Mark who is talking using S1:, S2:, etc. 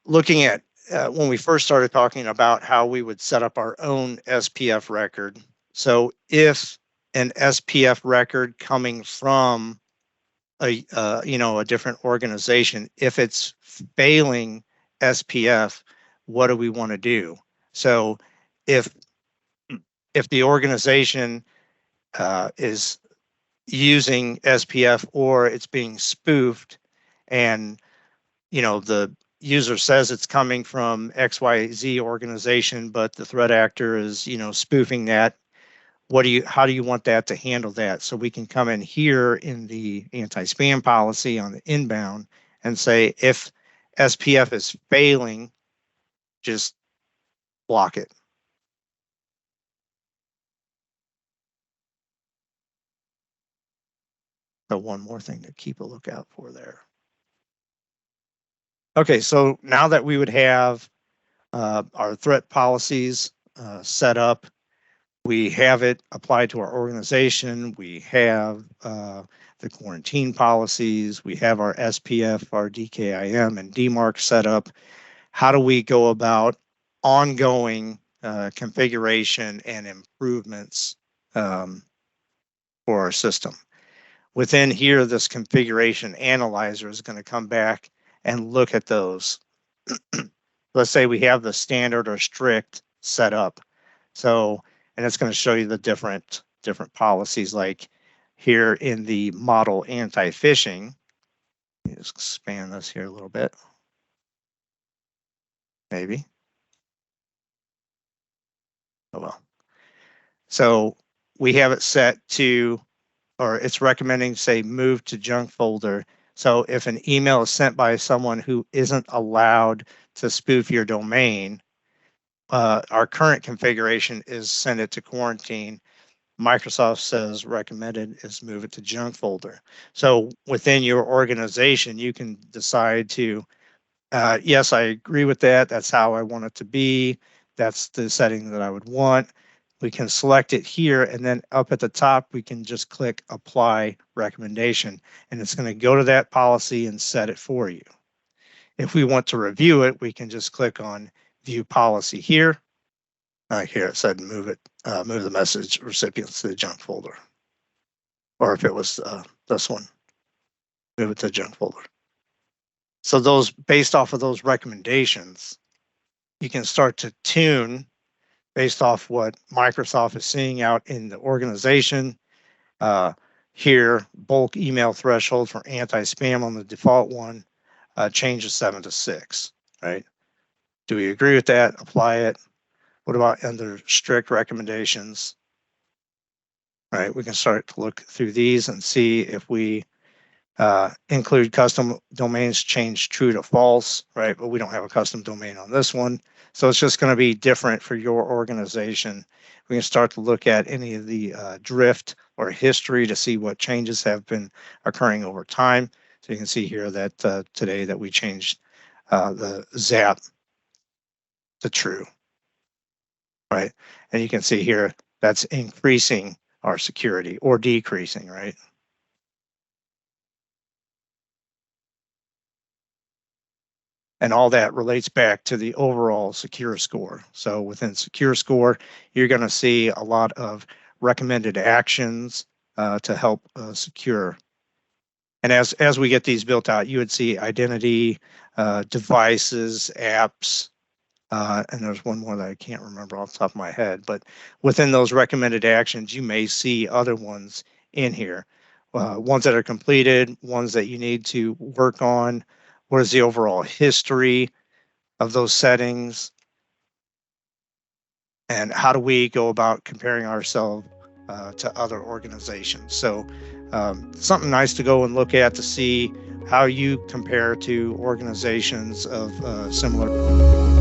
S1: looking at when we first started talking about how we would set up our own SPF record. So if an SPF record coming from a a different organization, if it's failing SPF, what do we want to do? So if the organization is using SPF or it's being spoofed, and the user says it's coming from XYZ organization, but the threat actor is spoofing that, how do you want that to handle that? So we can come in here in the anti-spam policy on the inbound and say, if SPF is failing, just block it. So one more thing to keep a lookout for there. Okay, so now that we would have our threat policies set up, we have it applied to our organization, we have the quarantine policies, we have our SPF, our DKIM, and DMARC set up. How do we go about ongoing configuration and improvements for our system? Within here, this configuration analyzer is going to come back and look at those. Let's say we have the standard or strict set up. So, and it's going to show you the different policies, like here in the model anti-phishing. Let me just expand this here a little bit. Maybe. Oh well. So we have it set to, or it's recommending, say, move to junk folder. So if an email is sent by someone who isn't allowed to spoof your domain, our current configuration is send it to quarantine. Microsoft says recommended is move it to junk folder. So within your organization, you can decide to, yes, I agree with that. That's how I want it to be. That's the setting that I would want. We can select it here, and then up at the top, we can just click apply recommendation, and it's going to go to that policy and set it for you. If we want to review it, we can just click on view policy here. Here it said move the message recipients to the junk folder. Or if it was this one, move it to junk folder. So those, based off of those recommendations, you can start to tune based off what Microsoft is seeing out in the organization. Here, bulk email threshold for anti-spam on the default one changes 7 to 6, right? Do we agree with that? Apply it. What about under strict recommendations? Right, we can start to look through these and see if we include custom domains, change true to false, right? But we don't have a custom domain on this one. So it's just going to be different for your organization. We can start to look at any of the drift or history to see what changes have been occurring over time. So you can see here that today that we changed the ZAP to true, right? And you can see here that's increasing our security or decreasing, right? And all that relates back to the overall secure score. So within secure score, you're going to see a lot of recommended actions to help secure. And as we get these built out, you would see identity, devices, apps, and there's one more that I can't remember off the top of my head. But within those recommended actions, you may see other ones in here. Ones that are completed, ones that you need to work on. What is the overall history of those settings? And how do we go about comparing ourselves to other organizations? So something nice to go and look at to see how you compare to organizations of similar.